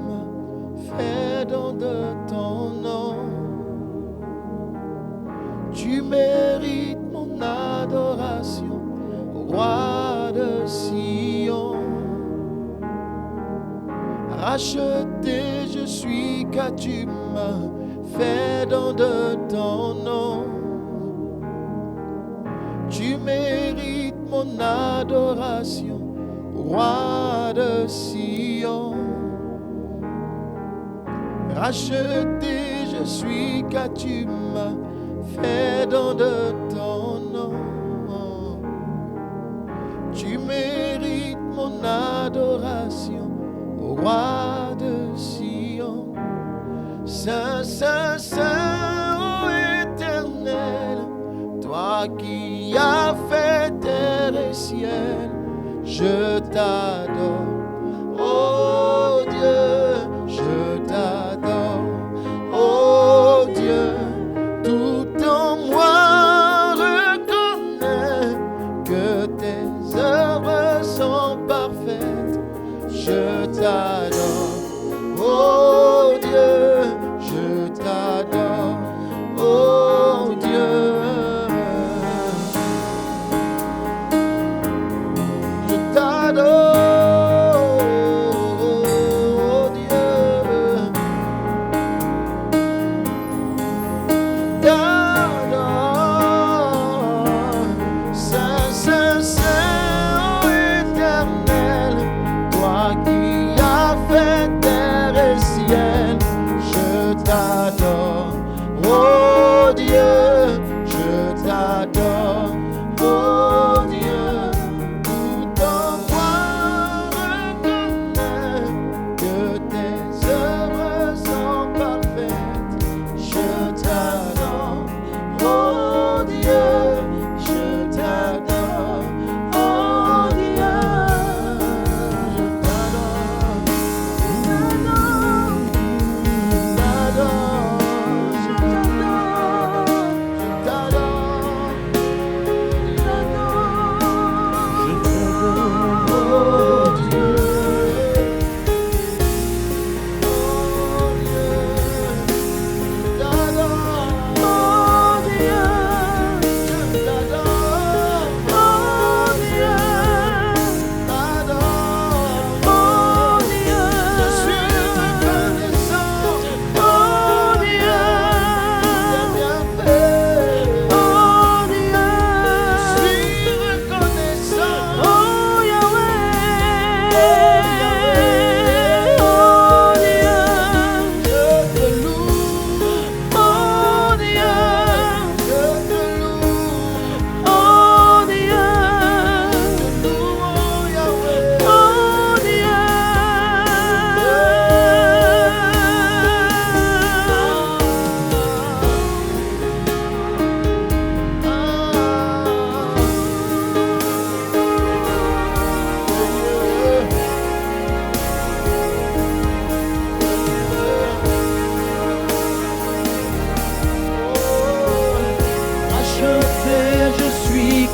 m'as fait don de ton nom. Tu mérites mon adoration, roi de Sion. Racheté je suis car tu m'as fait don de ton nom. Tu mérites mon adoration, roi de Sion. Racheté je suis car tu m'as fait don de ton nom. Tu mérites mon adoration, roi de Sion. Saint, Saint, Saint, ô Éternel, toi qui as fait terre et ciel, je t'adore. Oh Dieu, je t'adore. Oh Dieu, tout en moi reconnaît que tes œuvres sont parfaites. Je t'adore. Oh Dieu, je t'adore. Oh Dieu, je t'adore. Oh Dieu, t'adore. Saint, Saint, Saint, ô Éternel, toi qui as fait terre et ciel, je t'adore. Oh Dieu, je t'adore. Oh Dieu, tout en moi reconnaît que tes œuvres sont parfaites. Je t'adore. Oh Dieu, je t'adore. Oh Dieu, je t'adore.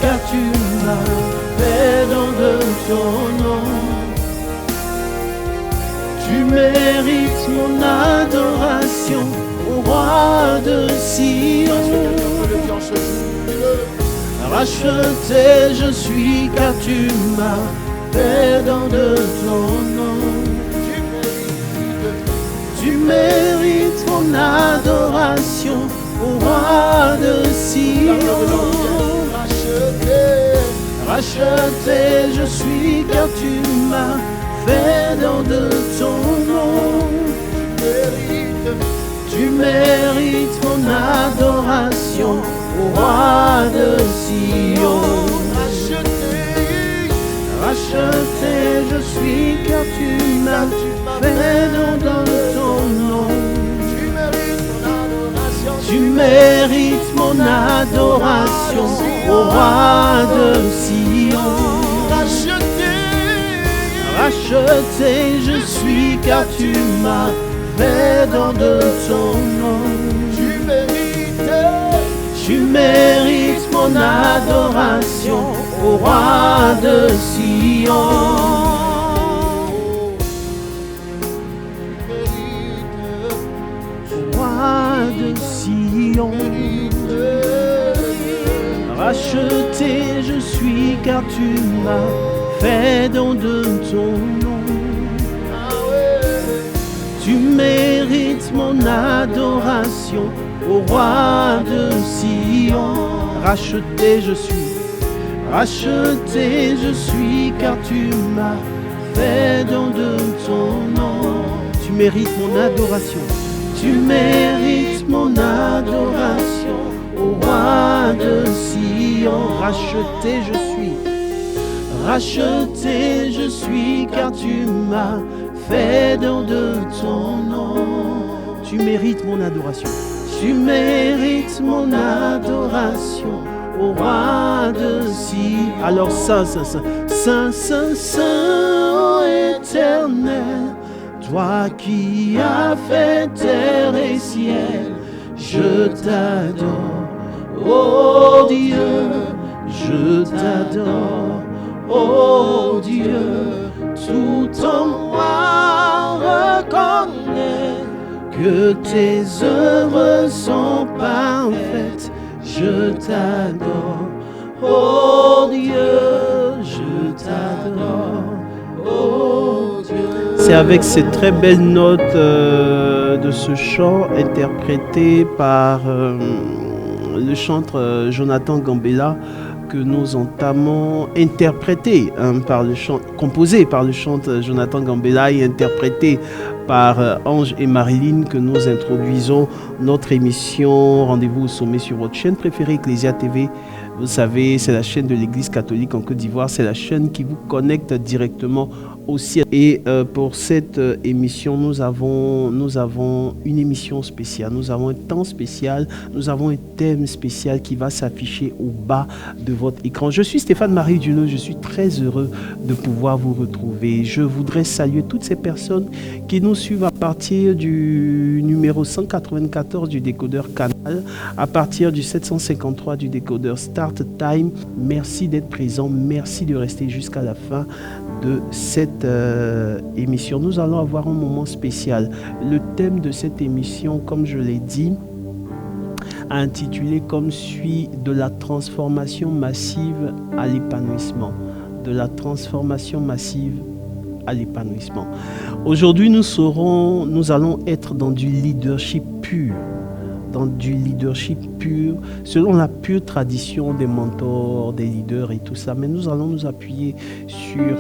Car tu m'as fait don de ton nom. Tu mérites mon adoration, ô roi de Sion. Racheté je suis car tu m'as fait don de ton nom. Tu mérites mon adoration, ô roi de Sion. Racheté je suis car tu m'as fait don de ton nom. Tu mérites mon adoration, ô roi de Sion. Racheté je suis car tu m'as fait don de ton nom. Tu mérites mon adoration, ô roi de Sion. Racheté je suis car tu m'as fait don de ton nom. Tu mérites mon adoration, ô roi de Sion. Sion. Racheté je suis car tu m'as fait don de ton nom. Tu mérites mon adoration, ô roi de Sion. Racheté je suis car tu m'as fait don de ton nom. Tu mérites mon adoration, tu mérites mon adoration, ô roi de Sion. Racheté je suis car tu m'as fait don de ton nom. Tu mérites mon adoration, tu mérites mon adoration, ô roi de Sion. Alors saint, ô éternel, toi qui as fait terre et ciel, je t'adore, oh Dieu, je t'adore, oh Dieu, tout en moi reconnaît que tes œuvres sont parfaites, je t'adore, oh Dieu, je t'adore, oh Dieu. C'est avec ces très belles notes de ce chant interprété par le chanteur Jonathan Gambella que nous entamons, composé par le chanteur Jonathan Gambella et interprété par Ange et Marilyn, que nous introduisons notre émission Rendez-vous au sommet sur votre chaîne préférée Ecclesia TV. Vous savez, c'est la chaîne de l'Église catholique en Côte d'Ivoire, c'est la chaîne qui vous connecte directement au ciel. Et pour cette émission, nous avons une émission spéciale, nous avons un temps spécial, nous avons un thème spécial qui va s'afficher au bas de votre écran. Je suis Stéphane-Marie Duneux, je suis très heureux de pouvoir vous retrouver. Je voudrais saluer toutes ces personnes qui nous suivent à partir du numéro 194 du décodeur Canal, à partir du 753 du décodeur Start Time. Merci d'être présent, merci de rester jusqu'à la fin de cette émission. Nous allons avoir un moment spécial. Le thème de cette émission, comme je l'ai dit, intitulé comme suit: de la transformation massive à l'épanouissement. De la transformation massive à l'épanouissement. Aujourd'hui, nous allons être dans du leadership pur. Dans du leadership pur, selon la pure tradition des mentors, des leaders et tout ça. Mais nous allons nous appuyer sur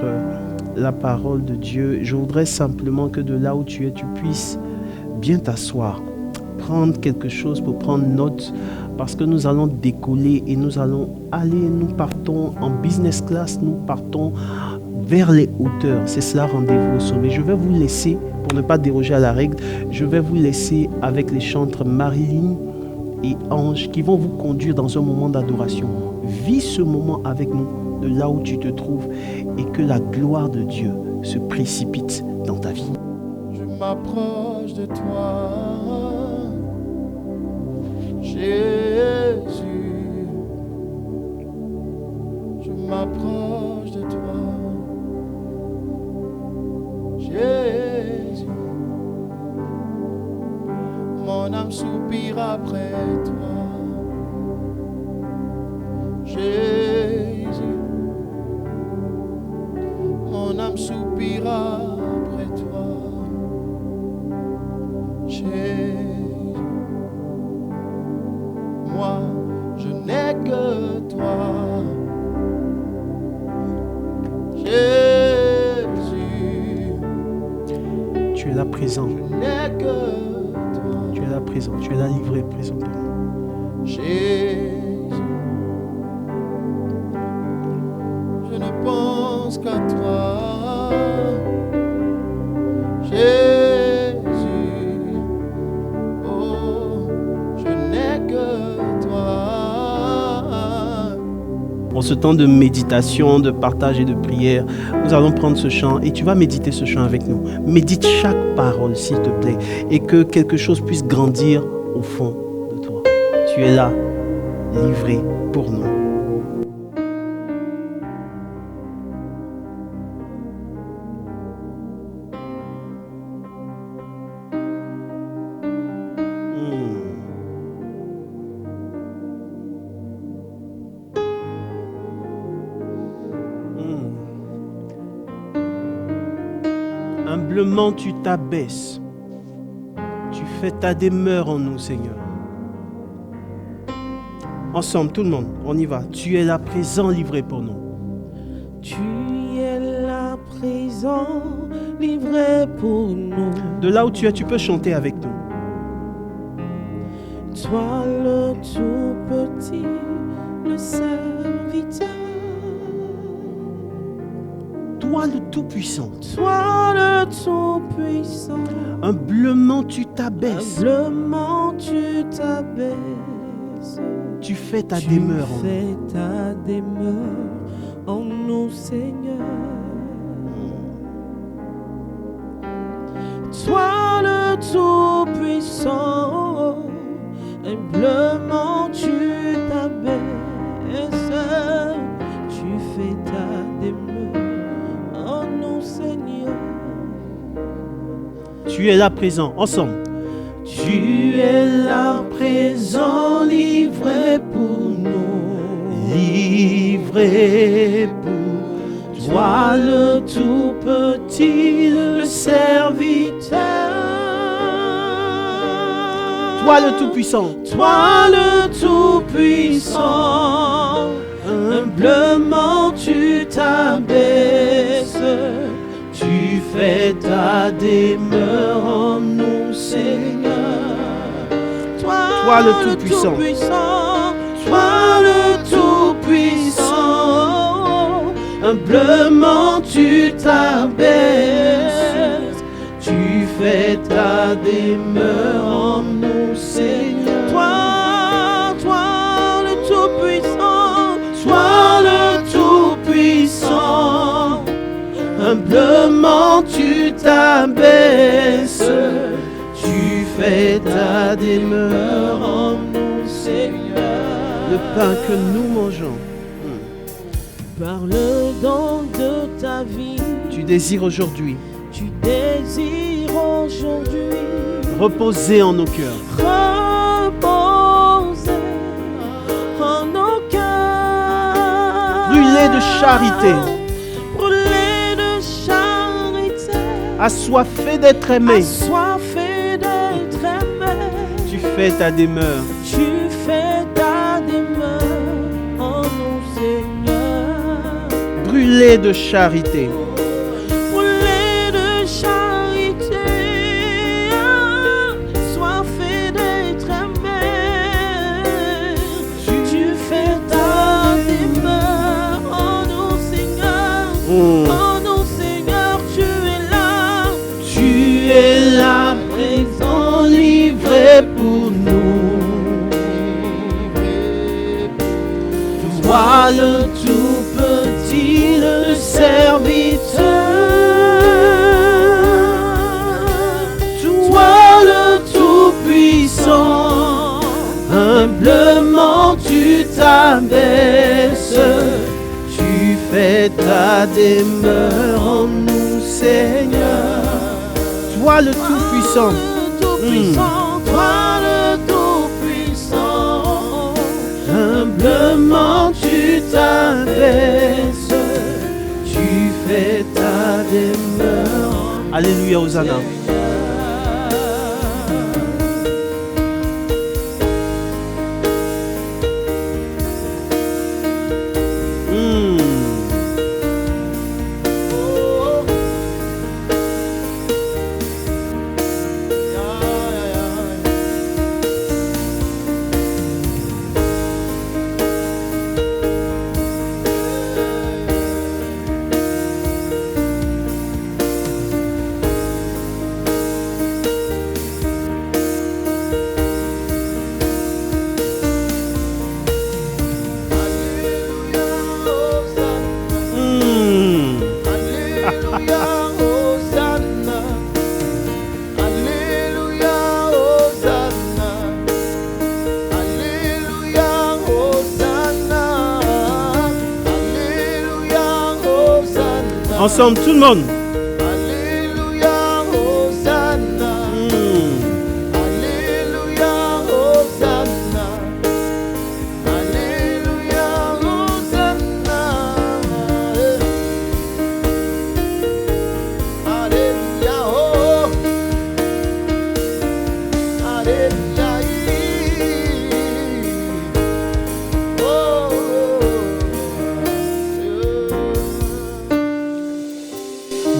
la parole de Dieu. Je voudrais simplement que de là où tu es, tu puisses bien t'asseoir, prendre quelque chose pour prendre note, parce que nous allons décoller et nous allons aller, nous partons en business class, nous partons vers les hauteurs. C'est cela, Rendez-vous au sommet. Je vais vous laisser, pour ne pas déroger à la règle, je vais vous laisser avec les chantres Marilyn et Ange qui vont vous conduire dans un moment d'adoration. Vis ce moment avec nous, de là où tu te trouves, et que la gloire de Dieu se précipite dans ta vie. Je m'approche de toi, Jésus. Je m'approche de toi, Jésus. Mon âme soupire après toi, Jésus. Mon âme soupire après toi, Jésus. Moi, je n'ai que toi, Jésus. Tu es là présent. Je n'ai que toi. Tu es là présent. Tu es là livré présentement. Jésus. Je ne pense qu'à toi, Jésus. Oh, je n'ai que toi. En ce temps de méditation, de partage et de prière, nous allons prendre ce chant et tu vas méditer ce chant avec nous. Médite chaque parole, s'il te plaît, et que quelque chose puisse grandir au fond de toi. Tu es là, livré pour nous. Humblement, tu t'abaisses. Tu fais ta demeure en nous, Seigneur. Ensemble, tout le monde, on y va. Tu es là présent, livré pour nous. Tu es là présent, livré pour nous. De là où tu es, tu peux chanter avec nous. Toi le tout petit, le serviteur. Toi le Tout-Puissant. Toi le tout-puissant. Humblement, tu t'abaisses. Humblement tu t'abaisses. Tu fais ta demeure en Tu fais ta demeure en nous, Seigneur. Toi le tout-puissant, humblement tu t'abaisses. Tu fais ta demeure en nous, Seigneur. Tu es là présent, ensemble. Tu es là présent, livré pour nous. Livré pour Toi le tout petit, le serviteur. toi le Tout-Puissant. Toi le tout-puissant, humblement tu t'abaisses. Tu fais ta demeure en nous, Seigneur. Toi le Tout-Puissant. Toi le tout-puissant, humblement tu t'abaisses. Tu fais ta demeure en nous, Seigneur. Toi le tout-puissant, toi le tout-puissant, humblement tu t'abaisses. Tu fais ta demeure en nous, Seigneur. Le pain que nous mangeons, Par le don de ta vie, tu désires aujourd'hui tu désires aujourd'hui reposer en nos cœurs. reposer en nos cœurs. Brûler de charité, Brûler de charité, assoiffé d'être aimé. assoiffé d'être aimé. Tu fais ta demeure. Tu fais ta demeure en nous, Seigneur. Brûler de charité, Brûler de charité, assoiffé d'être aimé. Tu fais ta demeure en nous, Seigneur. En nous, Seigneur, tu es là. Tu es là, présent, livré pour nous. Toi le tout petit, le serviteur. Toi le tout puissant, humblement tu t'abaisses. Tu fais ta demeure en nous, Seigneur. toi le Tout-Puissant. Toi le tout-puissant, humblement tu t'abaisses. Tu fais ta demeure. Alléluia, Hosanna. Ensemble, tout le monde. Alléluia, Hosanna. Alléluia, Hosanna. Alléluia, Hosanna. Alléluia,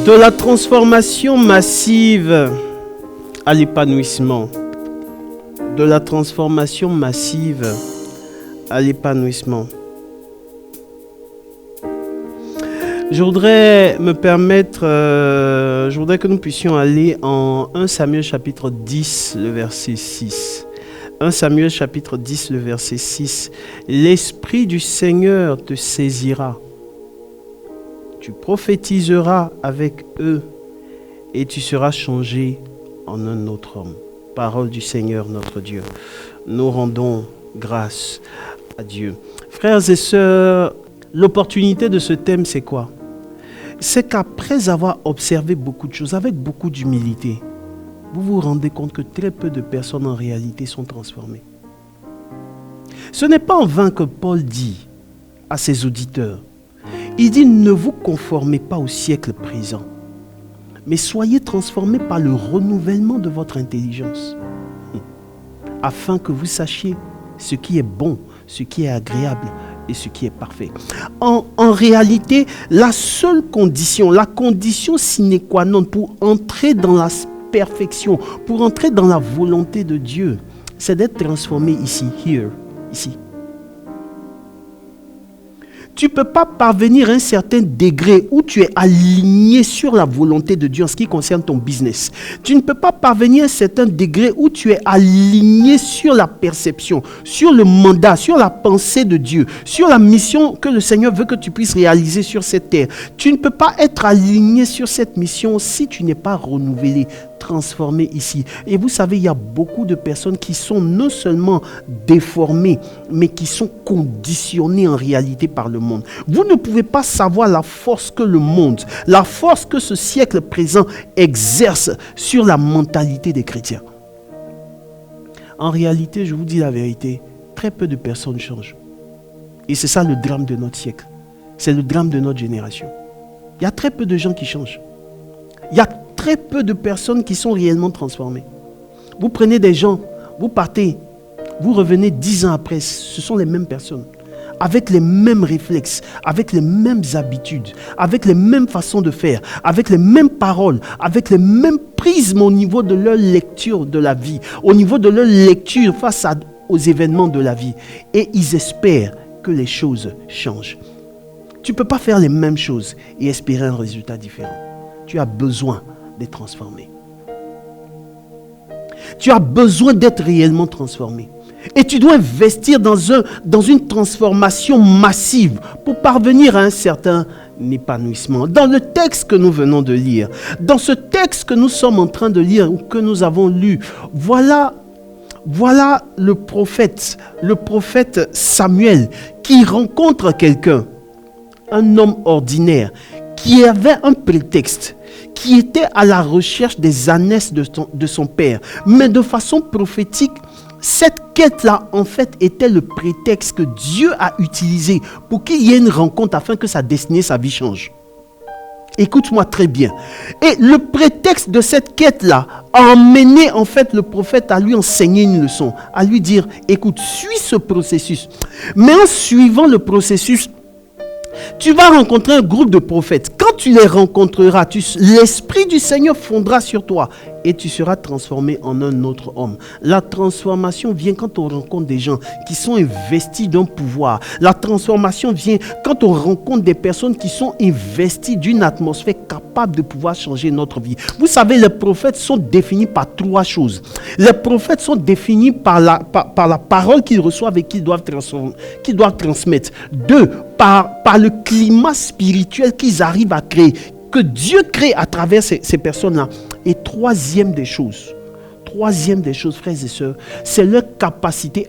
De la transformation massive à l'épanouissement. De la transformation massive à l'épanouissement. Je voudrais que nous puissions aller en 1 Samuel chapitre 10, le verset 6. 1 Samuel chapitre 10, le verset 6. L'Esprit du Seigneur te saisira. Tu prophétiseras avec eux et tu seras changé en un autre homme. Parole du Seigneur notre Dieu. Nous rendons grâce à Dieu. Frères et sœurs, l'opportunité de ce thème, c'est quoi? C'est qu'après avoir observé beaucoup de choses, avec beaucoup d'humilité, vous vous rendez compte que très peu de personnes en réalité sont transformées. Ce n'est pas en vain que Paul dit à ses auditeurs, il dit, ne vous conformez pas au siècle présent, mais soyez transformés par le renouvellement de votre intelligence, afin que vous sachiez ce qui est bon, ce qui est agréable et ce qui est parfait. En réalité, la seule condition, la condition sine qua non pour entrer dans la perfection, pour entrer dans la volonté de Dieu, c'est d'être transformé ici, ici. Tu ne peux pas parvenir à un certain degré où tu es aligné sur la volonté de Dieu en ce qui concerne ton business. Tu ne peux pas parvenir à un certain degré où tu es aligné sur la perception, sur le mandat, sur la pensée de Dieu, sur la mission que le Seigneur veut que tu puisses réaliser sur cette terre. Tu ne peux pas être aligné sur cette mission si tu n'es pas renouvelé, transformé ici. Et vous savez, il y a beaucoup de personnes qui sont non seulement déformées, mais qui sont conditionnées en réalité par le monde. Vous ne pouvez pas savoir la force que le monde, la force que ce siècle présent exerce sur la mentalité des chrétiens. En réalité, je vous dis la vérité, très peu de personnes changent. Et c'est ça le drame de notre siècle. C'est le drame de notre génération. Il y a très peu de gens qui changent. Il y a très peu de personnes qui sont réellement transformées. Vous prenez des gens, vous partez, vous revenez 10 ans après, ce sont les mêmes personnes, avec les mêmes réflexes, avec les mêmes habitudes, avec les mêmes façons de faire, avec les mêmes paroles, avec les mêmes prismes au niveau de leur lecture de la vie, au niveau de leur lecture face aux événements de la vie. Et ils espèrent que les choses changent. Tu ne peux pas faire les mêmes choses et espérer un résultat différent. Tu as besoin d'être transformé. Tu as besoin d'être réellement transformé. Et tu dois investir dans une transformation massive pour parvenir à un certain épanouissement. Dans le texte que nous venons de lire, dans ce texte que nous sommes en train de lire ou que nous avons lu, voilà le prophète Samuel qui rencontre quelqu'un, un homme ordinaire, qui avait un prétexte, qui était à la recherche des ânesses de son père. Mais de façon prophétique, cette quête-là, en fait, était le prétexte que Dieu a utilisé pour qu'il y ait une rencontre afin que sa destinée, sa vie change. Écoute-moi très bien. Et le prétexte de cette quête-là a emmené, en fait, le prophète à lui enseigner une leçon, à lui dire, écoute, suis ce processus. Mais en suivant le processus, tu vas rencontrer un groupe de prophètes. Quand tu les rencontreras, l'Esprit du Seigneur fondra sur toi et tu seras transformé en un autre homme. La transformation vient quand on rencontre des gens qui sont investis d'un pouvoir. La transformation vient quand on rencontre des personnes qui sont investies d'une atmosphère capable de pouvoir changer notre vie. Vous savez, les prophètes sont définis par 3 choses. Les prophètes sont définis par la parole qu'ils reçoivent et qu'ils doivent transmettre. 2, par le climat spirituel qu'ils arrivent à créer, que Dieu crée à travers ces personnes-là. Et troisième des choses, frères et sœurs, c'est leur capacité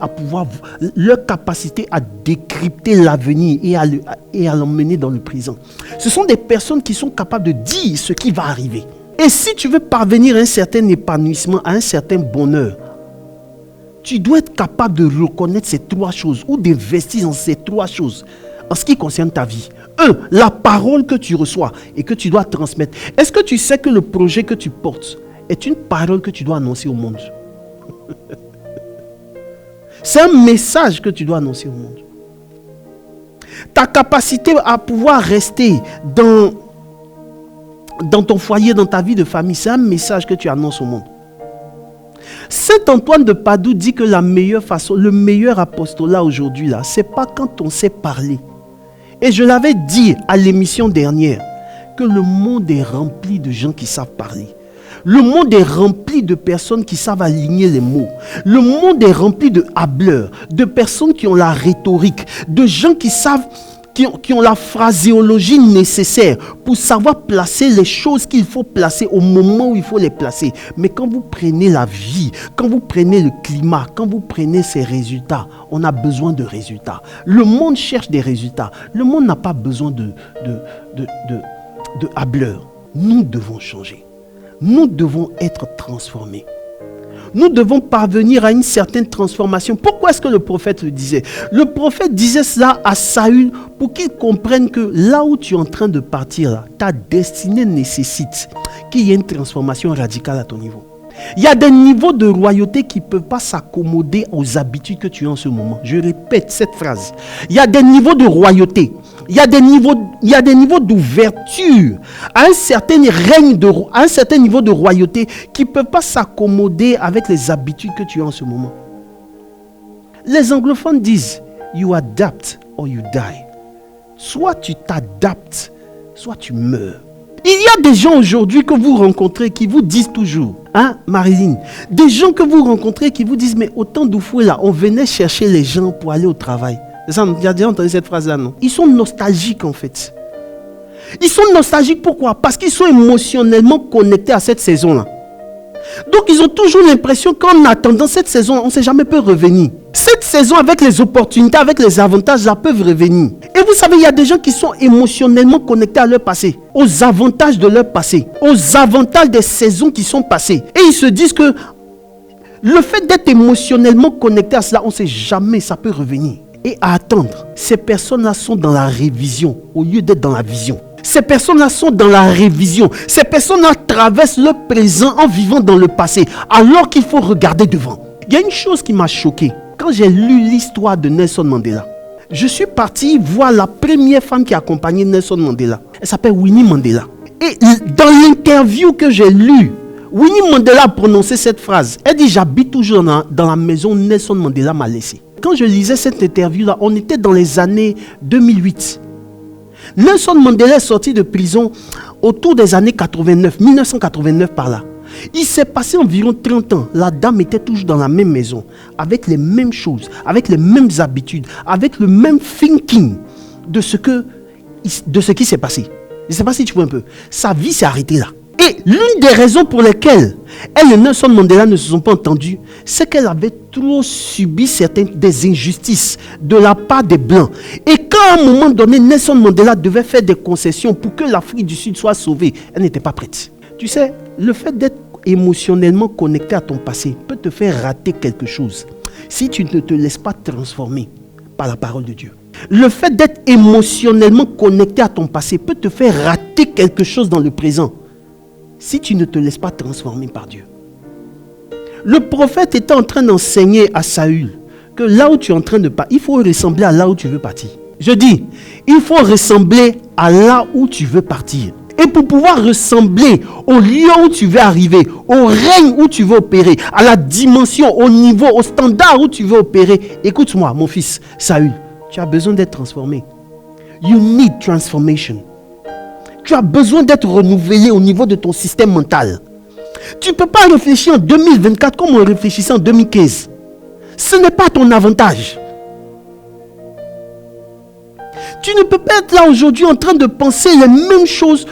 à décrypter l'avenir et à l'emmener dans le présent. Ce sont des personnes qui sont capables de dire ce qui va arriver. Et si tu veux parvenir à un certain épanouissement, à un certain bonheur, tu dois être capable de reconnaître ces 3 choses ou d'investir dans ces 3 choses en ce qui concerne ta vie. 1, la parole que tu reçois et que tu dois transmettre. Est-ce que tu sais que le projet que tu portes est une parole que tu dois annoncer au monde? C'est un message que tu dois annoncer au monde. Ta capacité à pouvoir rester dans ton foyer, dans ta vie de famille, c'est un message que tu annonces au monde. Saint Antoine de Padoue dit que la meilleure façon, le meilleur apostolat aujourd'hui, là, c'est pas quand on sait parler. Et je l'avais dit à l'émission dernière, que le monde est rempli de gens qui savent parler. Le monde est rempli de personnes qui savent aligner les mots. Le monde est rempli de hableurs, de personnes qui ont la rhétorique, de gens qui savent, qui ont la phraséologie nécessaire pour savoir placer les choses qu'il faut placer au moment où il faut les placer. Mais quand vous prenez la vie, quand vous prenez le climat, quand vous prenez ces résultats, on a besoin de résultats. Le monde cherche des résultats. Le monde n'a pas besoin de hableurs. Nous devons changer. Nous devons être transformés. Nous devons parvenir à une certaine transformation. Pourquoi est-ce que le prophète le disait? Le prophète disait cela à Saül pour qu'il comprenne que là où tu es en train de partir, là, ta destinée nécessite qu'il y ait une transformation radicale à ton niveau. Il y a des niveaux de royauté qui ne peuvent pas s'accommoder aux habitudes que tu as en ce moment. Je répète cette phrase. Il y a des niveaux de royauté. Il y a des niveaux d'ouverture à un certain à un certain niveau de royauté qui ne peuvent pas s'accommoder avec les habitudes que tu as en ce moment. Les anglophones disent « You adapt or you die ». Soit tu t'adaptes, soit tu meurs. Il y a des gens aujourd'hui que vous rencontrez qui vous disent toujours, hein, Marilyn, des gens que vous rencontrez qui vous disent, mais au temps d'Oufoué là, on venait chercher les gens pour aller au travail. Ça, tu as déjà entendu cette phrase-là, non? Ils sont nostalgiques en fait. Ils sont nostalgiques pourquoi? Parce qu'ils sont émotionnellement connectés à cette saison-là. Donc ils ont toujours l'impression qu'en attendant cette saison, on ne sait jamais peut revenir. Cette saison avec les opportunités, avec les avantages, là peuvent revenir. Et vous savez, il y a des gens qui sont émotionnellement connectés à leur passé, aux avantages de leur passé, aux avantages des saisons qui sont passées. Et ils se disent que le fait d'être émotionnellement connecté à cela, on ne sait jamais, ça peut revenir. Et à attendre, ces personnes-là sont dans la révision au lieu d'être dans la vision. Ces personnes-là sont dans la révision. Ces personnes-là traversent le présent en vivant dans le passé, alors qu'il faut regarder devant. Il y a une chose qui m'a choqué. Quand j'ai lu l'histoire de Nelson Mandela, je suis parti voir la première femme qui a accompagné Nelson Mandela. Elle s'appelle Winnie Mandela. Et dans l'interview que j'ai lue, Winnie Mandela a prononcé cette phrase. Elle dit « J'habite toujours dans la maison où Nelson Mandela m'a laissé ». Quand je lisais cette interview-là, on était dans les années 2008. Nelson Mandela est sorti de prison autour des années 89, 1989 par là. Il s'est passé environ 30 ans. La dame était toujours dans la même maison, avec les mêmes choses, avec les mêmes habitudes, avec le même thinking de ce qui s'est passé. Je ne sais pas si tu vois un peu. Sa vie s'est arrêtée là. Et l'une des raisons pour lesquelles elle et Nelson Mandela ne se sont pas entendus, c'est qu'elle avait trop subi des injustices de la part des Blancs. Et quand à un moment donné, Nelson Mandela devait faire des concessions pour que l'Afrique du Sud soit sauvée, elle n'était pas prête. Tu sais, le fait d'être émotionnellement connecté à ton passé peut te faire rater quelque chose si tu ne te laisses pas transformer par la parole de Dieu. Le fait d'être émotionnellement connecté à ton passé peut te faire rater quelque chose dans le présent si tu ne te laisses pas transformer par Dieu. Le prophète était en train d'enseigner à Saül que là où tu es en train de partir, il faut ressembler à là où tu veux partir. Je dis, il faut ressembler à là où tu veux partir. Et pour pouvoir ressembler au lieu où tu veux arriver, au règne où tu veux opérer, à la dimension, au niveau, au standard où tu veux opérer, écoute-moi, mon fils, Saül, tu as besoin d'être transformé. You need transformation. Tu as besoin d'être renouvelé au niveau de ton système mental. Tu ne peux pas réfléchir en 2024 comme on réfléchissait en 2015. Ce n'est pas ton avantage. Tu ne peux pas être là aujourd'hui en train de penser les mêmes choses,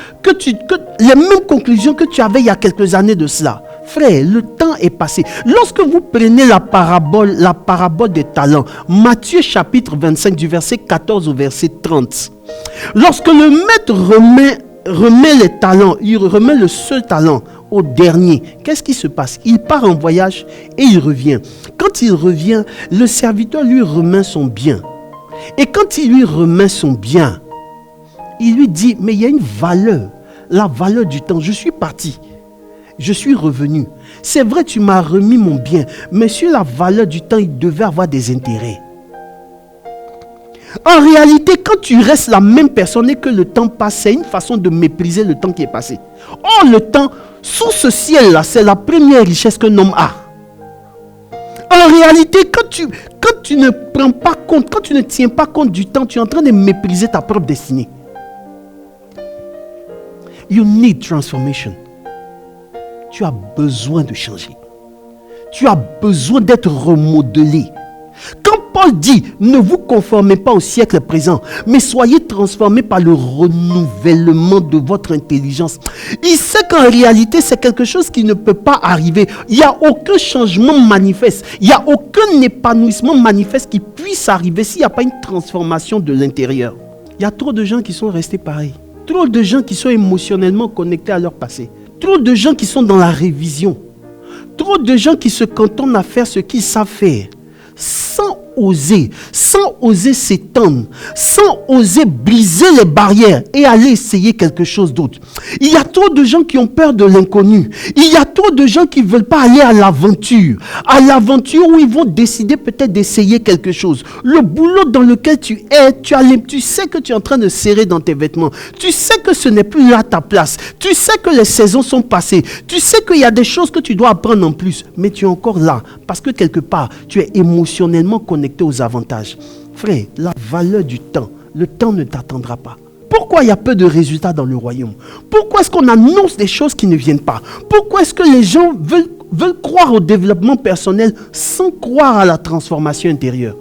les mêmes conclusions que tu avais il y a quelques années de cela. Frère, le temps est passé. Lorsque vous prenez la parabole des talents, Matthieu chapitre 25 du verset 14 au verset 30. Lorsque le maître remet les talents, il remet le seul talent au dernier. Qu'est-ce qui se passe? Il part en voyage et il revient. Quand il revient, le serviteur lui remet son bien. Et quand il lui remet son bien, il lui dit, mais il y a une valeur, la valeur du temps. Je suis parti, je suis revenu. C'est vrai, tu m'as remis mon bien, mais sur la valeur du temps, il devait avoir des intérêts. En réalité, quand tu restes la même personne et que le temps passe, c'est une façon de mépriser le temps qui est passé. Or, le temps, sous ce ciel-là, c'est la première richesse qu'un homme a. En réalité, quand tu ne prends pas compte, quand tu ne tiens pas compte du temps, tu es en train de mépriser ta propre destinée. You need transformation. Tu as besoin de changer. Tu as besoin d'être remodelé. Quand Paul dit, ne vous conformez pas au siècle présent, mais soyez transformés par le renouvellement de votre intelligence. Il sait qu'en réalité, c'est quelque chose qui ne peut pas arriver. Il n'y a aucun changement manifeste. Il n'y a aucun épanouissement manifeste qui puisse arriver s'il n'y a pas une transformation de l'intérieur. Il y a trop de gens qui sont restés pareils. Trop de gens qui sont émotionnellement connectés à leur passé. Trop de gens qui sont dans la révision. Trop de gens qui se cantonnent à faire ce qu'ils savent faire. Sans oser s'étendre, sans oser briser les barrières et aller essayer quelque chose d'autre. Il y a trop de gens qui ont peur de l'inconnu. Il y a trop de gens qui ne veulent pas aller à l'aventure où ils vont décider peut-être d'essayer quelque chose. Le boulot dans lequel tu es, tu sais que tu es en train de serrer dans tes vêtements. Tu sais que ce n'est plus là ta place. Tu sais que les saisons sont passées. Tu sais qu'il y a des choses que tu dois apprendre en plus. Mais tu es encore là parce que quelque part, tu es émotionnellement connecté aux avantages. Frère, la valeur du temps, le temps ne t'attendra pas. Pourquoi il y a peu de résultats dans le royaume? Pourquoi est-ce qu'on annonce des choses qui ne viennent pas? Pourquoi est-ce que les gens veulent croire au développement personnel sans croire à la transformation intérieure?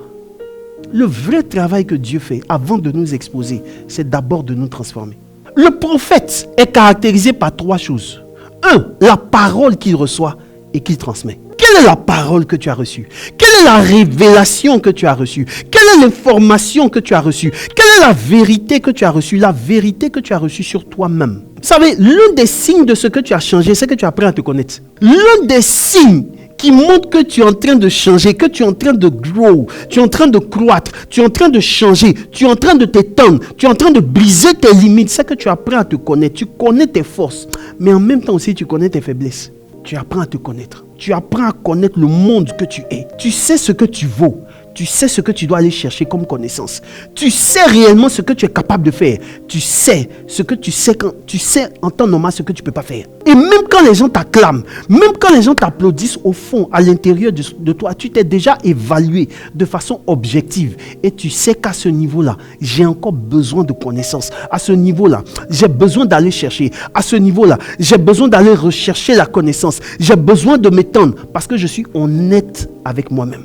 Le vrai travail que Dieu fait avant de nous exposer, c'est d'abord de nous transformer. Le prophète est caractérisé par trois choses. 1. La parole qu'il reçoit et qu'il transmet. Quelle est la parole que tu as reçue? Quelle est la révélation que tu as reçue? Quelle est l'information que tu as reçue? Quelle est la vérité que tu as reçue? La vérité que tu as reçue sur toi-même. Vous savez, l'un des signes de ce que tu as changé, c'est que tu apprends à te connaître. L'un des signes qui montre que tu es en train de changer, que tu es en train de grow, tu es en train de croître, tu es en train de changer, tu es en train de t'étendre, tu es en train de briser tes limites, c'est que tu apprends à te connaître. Tu connais tes forces, mais en même temps aussi tu connais tes faiblesses. Tu apprends à te connaître. Tu apprends à connaître le monde que tu es. Tu sais ce que tu vaux. Tu sais ce que tu dois aller chercher comme connaissance. Tu sais réellement ce que tu es capable de faire. Tu sais ce que tu sais quand tu sais en temps normal ce que tu ne peux pas faire. Et même quand les gens t'acclament, même quand les gens t'applaudissent au fond, à l'intérieur de toi, tu t'es déjà évalué de façon objective. Et tu sais qu'à ce niveau-là, j'ai encore besoin de connaissances. À ce niveau-là, j'ai besoin d'aller chercher. À ce niveau-là, j'ai besoin d'aller rechercher la connaissance. J'ai besoin de m'étendre parce que je suis honnête avec moi-même.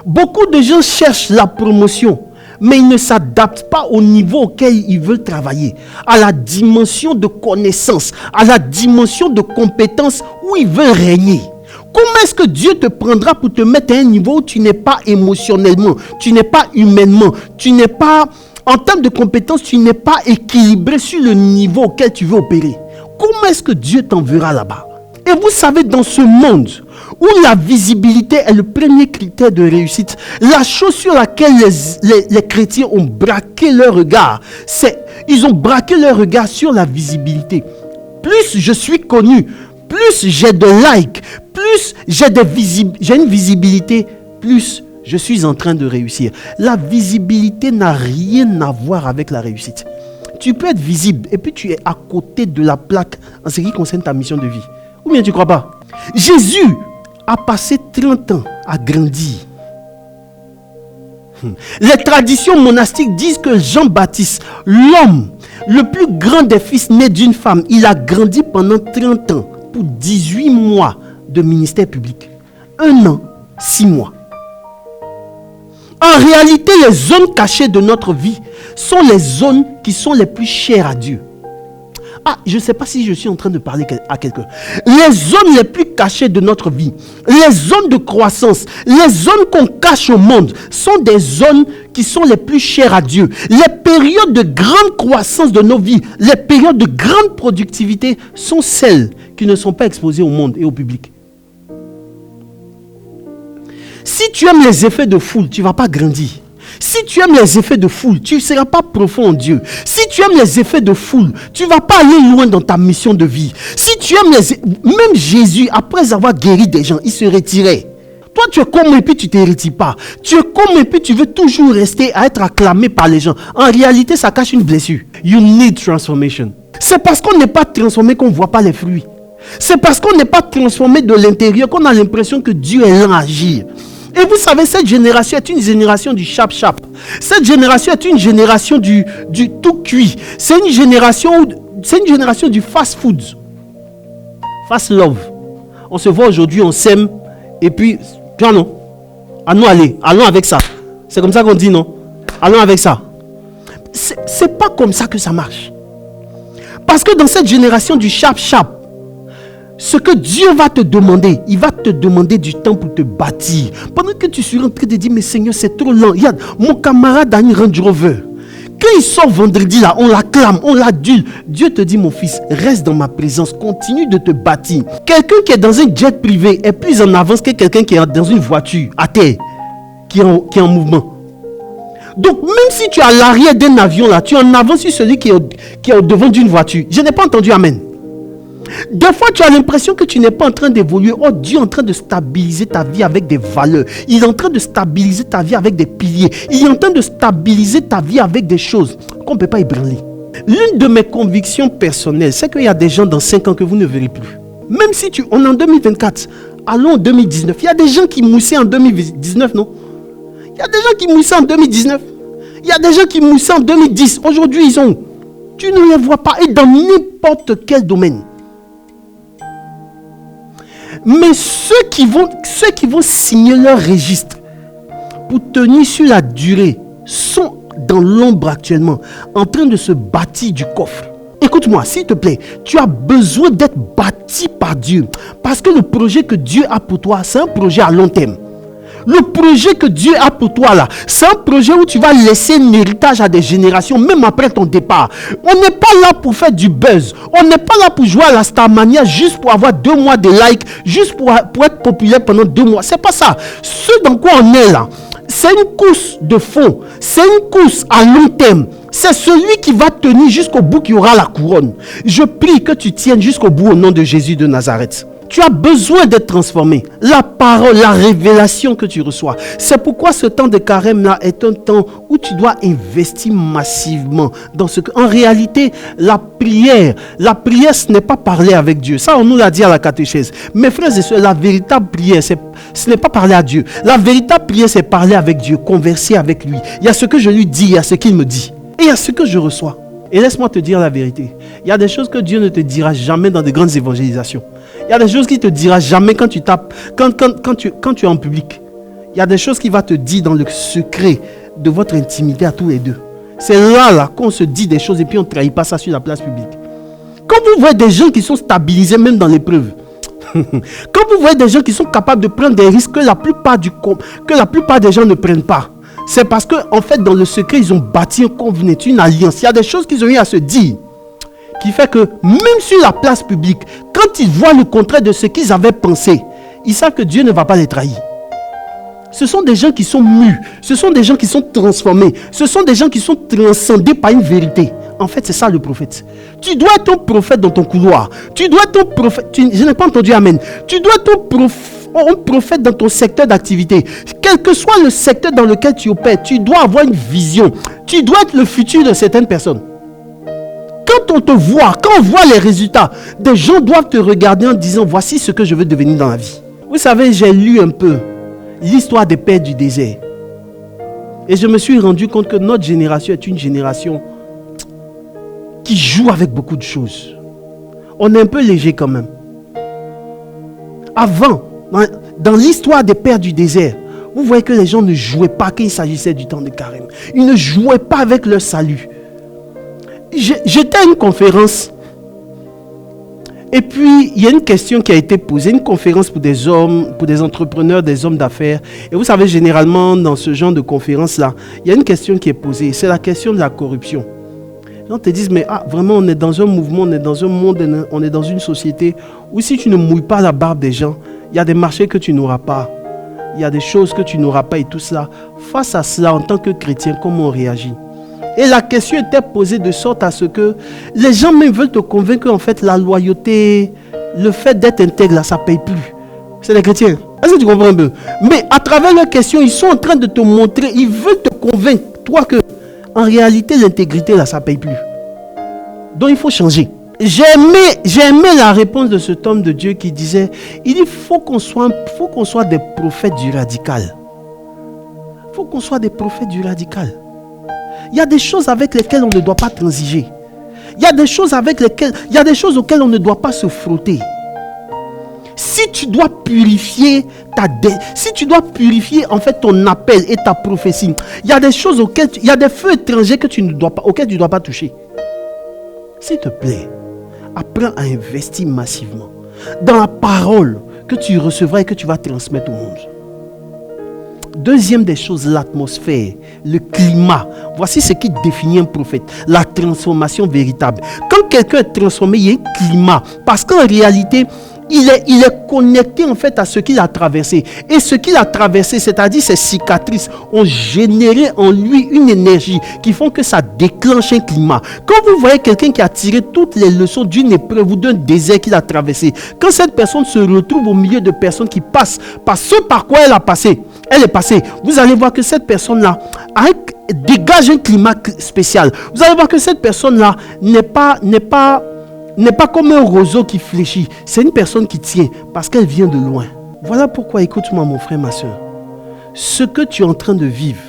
Beaucoup de gens cherchent la promotion, mais ils ne s'adaptent pas au niveau auquel ils veulent travailler, à la dimension de connaissance, à la dimension de compétence où ils veulent régner. Comment est-ce que Dieu te prendra pour te mettre à un niveau où tu n'es pas émotionnellement, tu n'es pas humainement, tu n'es pas, en termes de compétences, tu n'es pas équilibré sur le niveau auquel tu veux opérer? Comment est-ce que Dieu t'enverra là-bas? Et vous savez, dans ce monde où la visibilité est le premier critère de réussite, la chose sur laquelle les chrétiens ont braqué leur regard, ils ont braqué leur regard sur la visibilité. Plus je suis connu, plus j'ai de likes, plus j'ai une visibilité, plus je suis en train de réussir. La visibilité n'a rien à voir avec la réussite. Tu peux être visible et puis tu es à côté de la plaque en ce qui concerne ta mission de vie. Ou bien tu ne crois pas? Jésus a passé 30 ans à grandir. Les traditions monastiques disent que Jean-Baptiste, l'homme le plus grand des fils nés d'une femme, il a grandi pendant 30 ans pour 18 mois de ministère public. 1 an, 6 mois. En réalité, les zones cachées de notre vie sont les zones qui sont les plus chères à Dieu. Ah, je ne sais pas si je suis en train de parler à quelqu'un. Les zones les plus cachées de notre vie, les zones de croissance, les zones qu'on cache au monde, sont des zones qui sont les plus chères à Dieu. Les périodes de grande croissance de nos vies, les périodes de grande productivité sont celles qui ne sont pas exposées au monde et au public. Si tu aimes les effets de foule, tu ne vas pas grandir. Si tu aimes les effets de foule, tu ne seras pas profond en Dieu. Si tu aimes les effets de foule, tu ne vas pas aller loin dans ta mission de vie. Si tu aimes même Jésus, après avoir guéri des gens, il se retirait. Toi, tu es comme et puis tu ne t'hérites pas. Tu es comme et puis tu veux toujours rester à être acclamé par les gens. En réalité, ça cache une blessure. You need transformation. C'est parce qu'on n'est pas transformé qu'on ne voit pas les fruits. C'est parce qu'on n'est pas transformé de l'intérieur qu'on a l'impression que Dieu est lent à agir. Et vous savez, cette génération est une génération du chap-chap. Cette génération est une génération du tout cuit. C'est une génération du fast-food. Fast love. On se voit aujourd'hui, on s'aime, et puis, non. Allons avec ça. C'est comme ça qu'on dit, non? Allons avec ça. C'est pas comme ça que ça marche. Parce que dans cette génération du chap-chap, ce que Dieu va te demander, il va te demander du temps pour te bâtir. Pendant que tu seras en train de dire, mais Seigneur, c'est trop lent. Regarde, mon camarade a une Range Rover. Quand il sort vendredi là, on l'acclame, on l'adule. Dieu te dit, mon fils, reste dans ma présence, continue de te bâtir. Quelqu'un qui est dans un jet privé est plus en avance que quelqu'un qui est dans une voiture à terre, qui est en mouvement. Donc, même si tu es à l'arrière d'un avion là, tu es en avance sur celui qui est au devant d'une voiture. Je n'ai pas entendu amen. Des fois, tu as l'impression que tu n'es pas en train d'évoluer. Oh, Dieu est en train de stabiliser ta vie avec des valeurs. Il est en train de stabiliser ta vie avec des piliers. Il est en train de stabiliser ta vie avec des choses qu'on ne peut pas ébranler. L'une de mes convictions personnelles, c'est qu'il y a des gens dans 5 ans que vous ne verrez plus. Même si on est en 2024, allons en 2019. Il y a des gens qui moussaient en 2019, non? Il y a des gens qui moussaient en 2019. Il y a des gens qui moussaient en 2010. Aujourd'hui, tu ne les vois pas. Et dans n'importe quel domaine. Mais ceux qui vont signer leur registre pour tenir sur la durée sont dans l'ombre actuellement, en train de se bâtir du coffre. Écoute-moi, s'il te plaît, tu as besoin d'être bâti par Dieu. Parce que le projet que Dieu a pour toi, c'est un projet à long terme. Le projet que Dieu a pour toi là, c'est un projet où tu vas laisser un héritage à des générations, même après ton départ. On n'est pas là pour faire du buzz. On n'est pas là pour jouer à la Starmania juste pour avoir 2 mois de likes, juste pour être populaire pendant 2 mois. C'est pas ça. Ce dans quoi on est là, c'est une course de fond. C'est une course à long terme. C'est celui qui va tenir jusqu'au bout qui aura la couronne. Je prie que tu tiennes jusqu'au bout au nom de Jésus de Nazareth. Tu as besoin d'être transformé. La parole, la révélation que tu reçois. C'est pourquoi ce temps de carême là est un temps où tu dois investir massivement dans ce que... En réalité, la prière, ce n'est pas parler avec Dieu. Ça, on nous l'a dit à la catéchèse. Mes frères et sœurs, la véritable prière, ce n'est pas parler à Dieu. La véritable prière, c'est parler avec Dieu, converser avec lui. Il y a ce que je lui dis, il y a ce qu'il me dit. Et il y a ce que je reçois. Et laisse-moi te dire la vérité. Il y a des choses que Dieu ne te dira jamais dans de grandes évangélisations. Il y a des choses qu'il ne te dira jamais quand tu tapes, quand tu es en public. Il y a des choses qu'il va te dire dans le secret de votre intimité à tous les deux. C'est là qu'on se dit des choses et puis on ne trahit pas ça sur la place publique. Quand vous voyez des gens qui sont stabilisés même dans l'épreuve, quand vous voyez des gens qui sont capables de prendre des risques que la plupart des gens ne prennent pas, c'est parce qu'en fait dans le secret ils ont bâti un covenant, une alliance. Il y a des choses qu'ils ont eu à se dire qui fait que même sur la place publique, quand ils voient le contraire de ce qu'ils avaient pensé, ils savent que Dieu ne va pas les trahir. Ce sont des gens qui sont mus, ce sont des gens qui sont transformés, ce sont des gens qui sont transcendés par une vérité. En fait, c'est ça le prophète. Tu dois être un prophète dans ton couloir. Tu dois être un prophète. Je n'ai pas entendu amen. Tu dois être un prophète dans ton secteur d'activité. Quel que soit le secteur dans lequel tu opères, tu dois avoir une vision. Tu dois être le futur de certaines personnes. Quand on te voit, quand on voit les résultats, des gens doivent te regarder en disant voici ce que je veux devenir dans la vie. Vous savez, j'ai lu un peu l'histoire des pères du désert. Et je me suis rendu compte que notre génération est une génération qui joue avec beaucoup de choses. On est un peu léger quand même. Avant, dans l'histoire des pères du désert, vous voyez que les gens ne jouaient pas quand il s'agissait du temps de carême. Ils ne jouaient pas avec leur salut. J'étais à une conférence et puis il y a une question qui a été posée, une conférence pour des hommes, pour des entrepreneurs, des hommes d'affaires. Et vous savez, généralement dans ce genre de conférence-là, il y a une question qui est posée, c'est la question de la corruption. Les gens te disent, mais vraiment on est dans un mouvement, on est dans un monde, on est dans une société où si tu ne mouilles pas la barbe des gens, il y a des marchés que tu n'auras pas, il y a des choses que tu n'auras pas et tout cela. Face à cela, en tant que chrétien, comment on réagit? Et la question était posée de sorte à ce que les gens même veulent te convaincre qu'en fait la loyauté, le fait d'être intègre là, ça ne paye plus. C'est les chrétiens. Est-ce que tu comprends un peu? Mais à travers leurs questions, ils sont en train de te montrer, ils veulent te convaincre, toi, que en réalité, l'intégrité, là, ça ne paye plus. Donc, il faut changer. J'ai aimé la réponse de cet homme de Dieu qui disait, il dit, faut qu'on soit des prophètes du radical. Il faut qu'on soit des prophètes du radical. Il y a des choses avec lesquelles on ne doit pas transiger. Il y a des choses auxquelles on ne doit pas se frotter. Si tu dois purifier en fait ton appel et ta prophétie, il y a des choses il y a des feux étrangers auxquels tu ne dois pas toucher. S'il te plaît, apprends à investir massivement dans la parole que tu recevras et que tu vas transmettre au monde. Deuxième des choses, l'atmosphère, le climat. Voici ce qui définit un prophète, la transformation véritable. Quand quelqu'un est transformé, il y a un climat. Parce qu'en réalité, il est connecté en fait à ce qu'il a traversé. Et ce qu'il a traversé, c'est-à-dire ses cicatrices, ont généré en lui une énergie qui font que ça déclenche un climat. Quand vous voyez quelqu'un qui a tiré toutes les leçons d'une épreuve ou d'un désert qu'il a traversé, quand cette personne se retrouve au milieu de personnes qui passent par ce par quoi elle est passée, vous allez voir que cette personne-là dégage un climat spécial. Vous allez voir que cette personne-là n'est pas comme un roseau qui fléchit. C'est une personne qui tient parce qu'elle vient de loin. Voilà pourquoi, écoute-moi mon frère, ma soeur. Ce que tu es en train de vivre,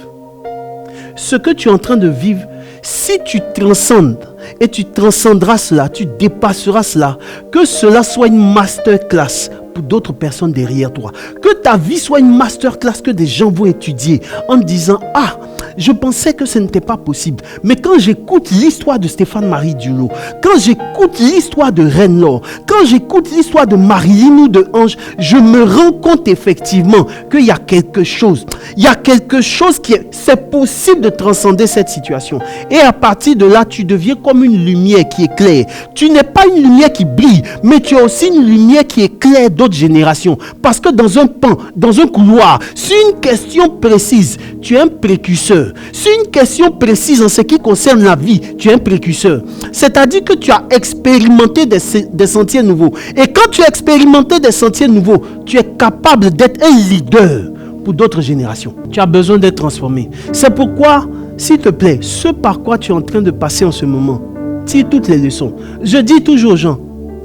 si tu transcendes et tu transcenderas cela, tu dépasseras cela, que cela soit une masterclass pour d'autres personnes derrière toi. Que ta vie soit une masterclass que des gens vont étudier en disant, ah, je pensais que ce n'était pas possible. Mais quand j'écoute l'histoire de Stéphane-Marie Dulo, quand j'écoute l'histoire de Reine Laure, quand j'écoute l'histoire de Marilyn ou de Ange, je me rends compte effectivement qu'il y a quelque chose. Il y a quelque chose c'est possible de transcender cette situation. Et à partir de là, tu deviens comme une lumière qui éclaire. Tu n'es pas une lumière qui brille, mais tu es aussi une lumière qui éclaire d'autres générations. Parce que dans un pan, dans un couloir, sur une question précise, tu es un précurseur. Sur une question précise en ce qui concerne la vie, tu es un précurseur. C'est-à-dire que tu as expérimenté des sentiers nouveaux. Et quand tu as expérimenté des sentiers nouveaux, tu es capable d'être un leader pour d'autres générations. Tu as besoin d'être transformé. C'est pourquoi, s'il te plaît, ce par quoi tu es en train de passer en ce moment, tire toutes les leçons. Je dis toujours aux gens,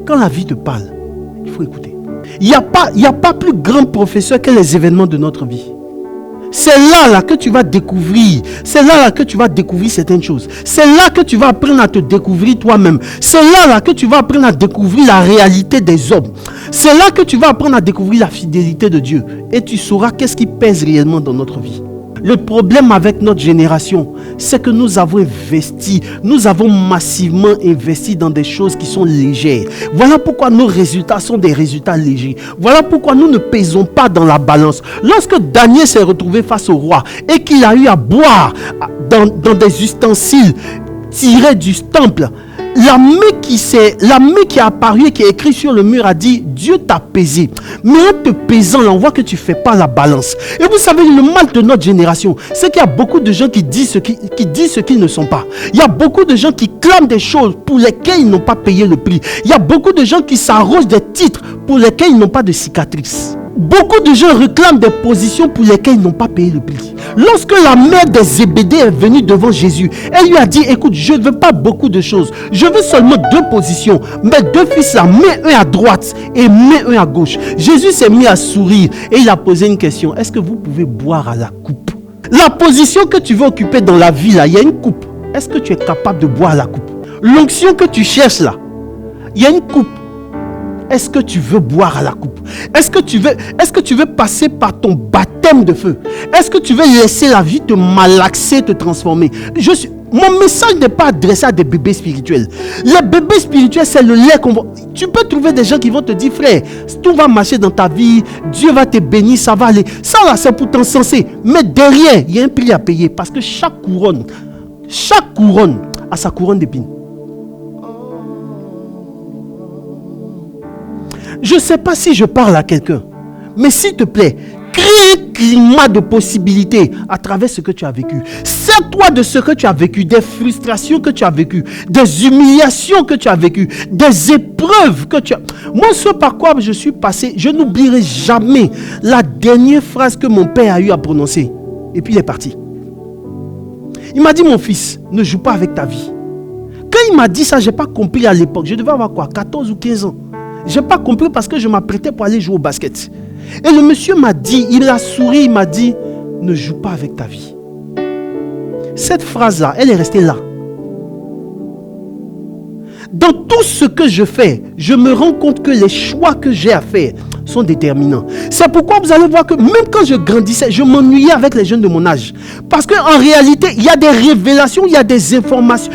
quand la vie te parle, il faut écouter. Il n'y a pas plus grand professeur que les événements de notre vie. C'est là que tu vas découvrir. C'est là que tu vas découvrir certaines choses. C'est là que tu vas apprendre à te découvrir toi-même. C'est là que tu vas apprendre à découvrir la réalité des hommes. C'est là que tu vas apprendre à découvrir la fidélité de Dieu. Et tu sauras qu'est-ce qui pèse réellement dans notre vie. Le problème avec notre génération, c'est que nous avons massivement investi dans des choses qui sont légères. Voilà pourquoi nos résultats sont des résultats légers. Voilà pourquoi nous ne pesons pas dans la balance. Lorsque Daniel s'est retrouvé face au roi et qu'il a eu à boire dans des ustensiles tirés du temple, la main qui a apparu et qui est écrite sur le mur a dit, Dieu t'a pesé. Mais en te pesant, là, on voit que tu ne fais pas la balance. Et vous savez, le mal de notre génération, c'est qu'il y a beaucoup de gens qui disent ce qu'ils ne sont pas. Il y a beaucoup de gens qui clament des choses pour lesquelles ils n'ont pas payé le prix. Il y a beaucoup de gens qui s'arrogent des titres pour lesquels ils n'ont pas de cicatrices. Beaucoup de gens réclament des positions pour lesquelles ils n'ont pas payé le prix. Lorsque la mère des Zébédée est venue devant Jésus, elle lui a dit, écoute, je ne veux pas beaucoup de choses. Je veux seulement 2 positions. Mes 2 fils là, mets un à droite et mets un à gauche. Jésus s'est mis à sourire et il a posé une question. Est-ce que vous pouvez boire à la coupe? La position que tu veux occuper dans la vie là, il y a une coupe. Est-ce que tu es capable de boire à la coupe? L'onction que tu cherches là, il y a une coupe. Est-ce que tu veux boire à la coupe? Est-ce que tu veux passer par ton baptême de feu? Est-ce que tu veux laisser la vie te malaxer, te transformer? Mon message n'est pas adressé à des bébés spirituels. Les bébés spirituels, c'est le lait qu'on va... Tu peux trouver des gens qui vont te dire, frère, tout va marcher dans ta vie, Dieu va te bénir, ça va aller. Ça là, c'est pour t'encenser. Mais derrière, il y a un prix à payer parce que chaque couronne a sa couronne d'épines. Je ne sais pas si je parle à quelqu'un, mais s'il te plaît, crée un climat de possibilités à travers ce que tu as vécu. Sers-toi de ce que tu as vécu, des frustrations que tu as vécues, des humiliations que tu as vécues, des épreuves que tu as... Moi, ce par quoi je suis passé, je n'oublierai jamais la dernière phrase que mon père a eu à prononcer. Et puis il est parti. Il m'a dit, mon fils, ne joue pas avec ta vie. Quand il m'a dit ça, je n'ai pas compris à l'époque. Je devais avoir quoi, 14 ou 15 ans. Je n'ai pas compris parce que je m'apprêtais pour aller jouer au basket. Et le monsieur m'a dit, il a souri, il m'a dit, ne joue pas avec ta vie. Cette phrase-là, elle est restée là. Dans tout ce que je fais, je me rends compte que les choix que j'ai à faire sont déterminants. C'est pourquoi vous allez voir que même quand je grandissais, je m'ennuyais avec les jeunes de mon âge. Parce qu'en réalité, il y a des révélations, il y a des informations.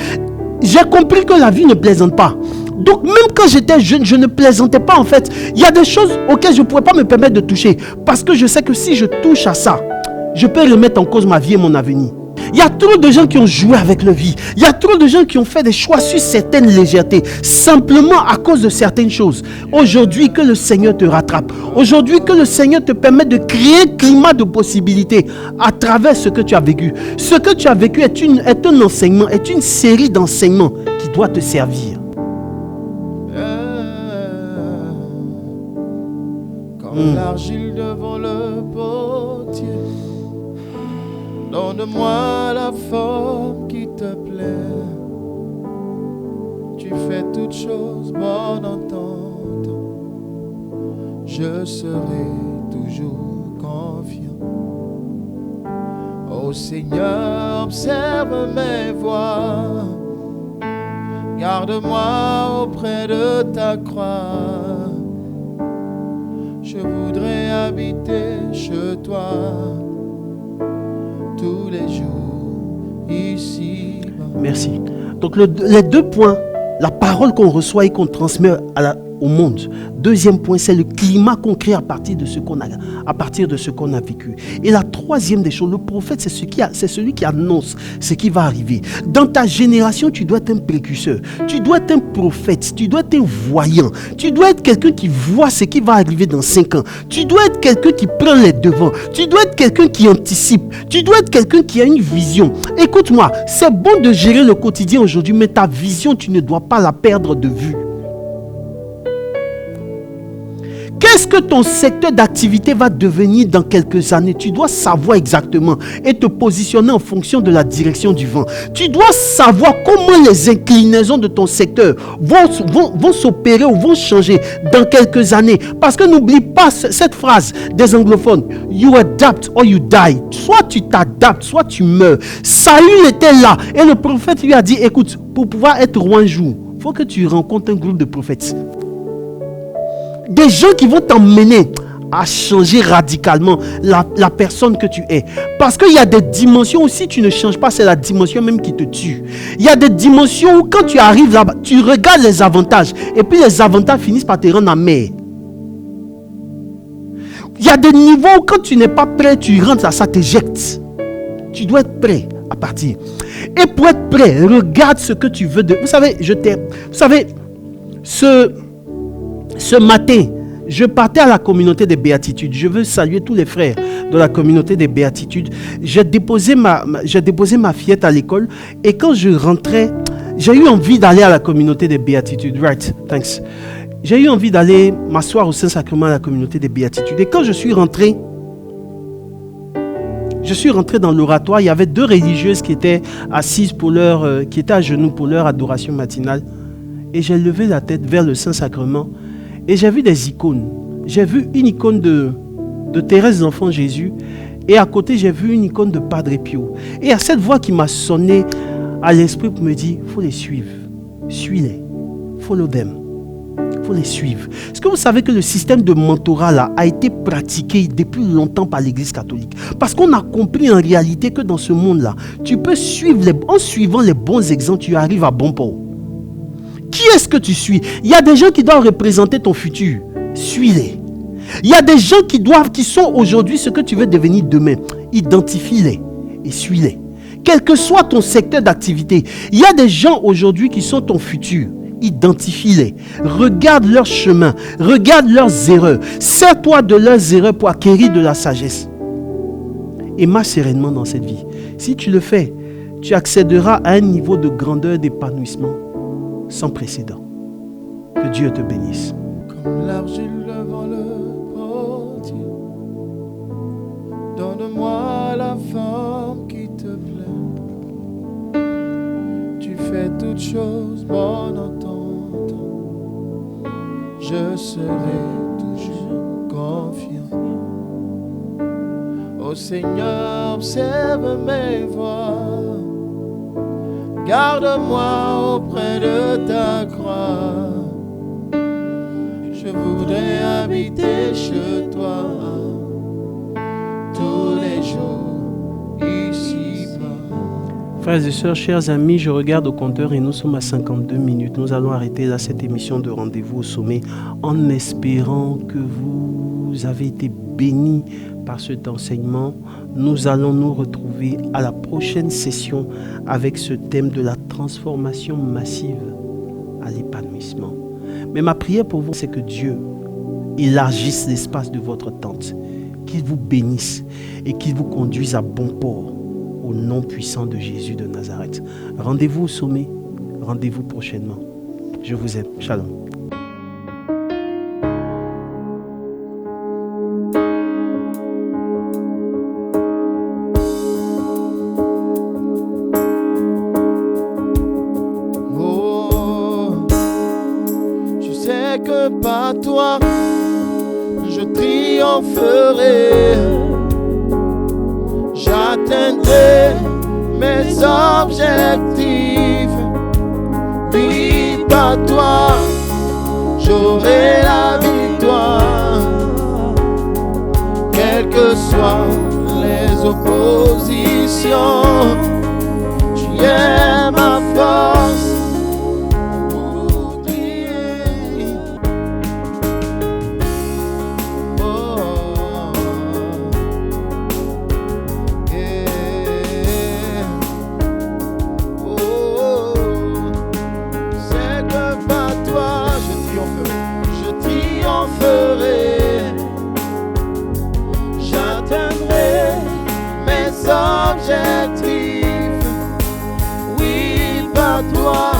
J'ai compris que la vie ne plaisante pas. Donc même quand j'étais jeune, je ne plaisantais pas en fait. Il y a des choses auxquelles je ne pouvais pas me permettre de toucher. Parce que je sais que si je touche à ça, je peux remettre en cause ma vie et mon avenir. Il y a trop de gens qui ont joué avec leur vie. Il y a trop de gens qui ont fait des choix sur certaines légèretés, simplement à cause de certaines choses. Aujourd'hui, que le Seigneur te rattrape. Aujourd'hui, que le Seigneur te permette de créer un climat de possibilités à travers ce que tu as vécu. Ce que tu as vécu est un enseignement, est une série d'enseignements qui doit te servir. Comme l'argile devant le potier. Donne-moi la forme qui te plaît. Tu fais toutes choses bonnes en ton temps. Je serai toujours confiant. Ô Seigneur, observe mes voies. Garde-moi auprès de ta croix. Je voudrais habiter chez toi tous les jours ici. Merci. Donc les 2 points, la parole qu'on reçoit et qu'on transmet au monde. Deuxième point, c'est le climat qu'on crée à partir de ce qu'on a vécu. Et la troisième des choses, le prophète, c'est celui qui annonce ce qui va arriver. Dans ta génération, tu dois être un précurseur. Tu dois être un prophète. Tu dois être un voyant. Tu dois être quelqu'un qui voit ce qui va arriver dans 5 ans. Tu dois être quelqu'un qui prend les devants. Tu dois être quelqu'un qui anticipe. Tu dois être quelqu'un qui a une vision. Écoute-moi, c'est bon de gérer le quotidien aujourd'hui, mais ta vision, tu ne dois pas la perdre de vue. Qu'est-ce que ton secteur d'activité va devenir dans quelques années? Tu dois savoir exactement et te positionner en fonction de la direction du vent. Tu dois savoir comment les inclinaisons de ton secteur vont s'opérer ou vont changer dans quelques années. Parce que n'oublie pas cette phrase des anglophones. You adapt or you die. Soit tu t'adaptes, soit tu meurs. Saül était là et le prophète lui a dit, écoute, pour pouvoir être roi un jour, il faut que tu rencontres un groupe de prophètes. Des gens qui vont t'emmener à changer radicalement la personne que tu es. Parce qu'il y a des dimensions où si tu ne changes pas, c'est la dimension même qui te tue. Il y a des dimensions où quand tu arrives là-bas, tu regardes les avantages et puis les avantages finissent par te rendre amer. Il y a des niveaux où quand tu n'es pas prêt, tu rentres là, ça t'éjecte. Tu dois être prêt à partir. Et pour être prêt, regarde ce que tu veux de... Vous savez, ce matin, je partais à la communauté des béatitudes. Je veux saluer tous les frères de la communauté des béatitudes. J'ai déposé ma fillette à l'école et quand je rentrais, j'ai eu envie d'aller à la communauté des béatitudes. Right, thanks. J'ai eu envie d'aller m'asseoir au Saint-Sacrement à la communauté des béatitudes. Et quand je suis rentré dans l'oratoire, il y avait 2 religieuses qui étaient assises qui étaient à genoux pour leur adoration matinale. Et j'ai levé la tête vers le Saint-Sacrement. Et j'ai vu des icônes. J'ai vu une icône de Thérèse d'Enfant Jésus. Et à côté, j'ai vu une icône de Padre Pio. Et il y a cette voix qui m'a sonné à l'esprit pour me dire, il faut les suivre. Suis-les. Follow them. Il faut les suivre. Est-ce que vous savez que le système de mentorat là, a été pratiqué depuis longtemps par l'Église catholique? Parce qu'on a compris en réalité que dans ce monde-là, tu peux suivre, en suivant les bons exemples, tu arrives à bon port. Qui est-ce que tu suis? Il y a des gens qui doivent représenter ton futur. Suis-les. Il y a des gens qui sont aujourd'hui ce que tu veux devenir demain. Identifie-les et suis-les. Quel que soit ton secteur d'activité, il y a des gens aujourd'hui qui sont ton futur. Identifie-les. Regarde leur chemin. Regarde leurs erreurs. Sers-toi de leurs erreurs pour acquérir de la sagesse. Et marche sereinement dans cette vie. Si tu le fais, tu accéderas à un niveau de grandeur d'épanouissement sans précédent. Que Dieu te bénisse. Comme l'argile devant le potier, donne-moi la forme qui te plaît. Tu fais toutes choses bonnes en ton temps. Je serai toujours confiant. Ô Seigneur, observe mes voies. Garde-moi auprès de ta croix. Je voudrais habiter chez toi tous les jours ici-bas. Frères et sœurs, chers amis, je regarde au compteur et nous sommes à 52 minutes. Nous allons arrêter là cette émission de Rendez-vous au sommet en espérant que vous avez été bénis par cet enseignement. Nous allons nous retrouver à la prochaine session avec ce thème de la transformation massive à l'épanouissement. Mais ma prière pour vous, c'est que Dieu élargisse l'espace de votre tente, qu'il vous bénisse et qu'il vous conduise à bon port au nom puissant de Jésus de Nazareth. Rendez-vous au sommet, rendez-vous prochainement. Je vous aime. Shalom. Par toi, je triompherai. J'atteindrai mes objectifs. Oui, par toi, j'aurai la victoire. Quelles que soient les oppositions, tu es ma force. J'atteindrai mes objectifs. Oui, par toi.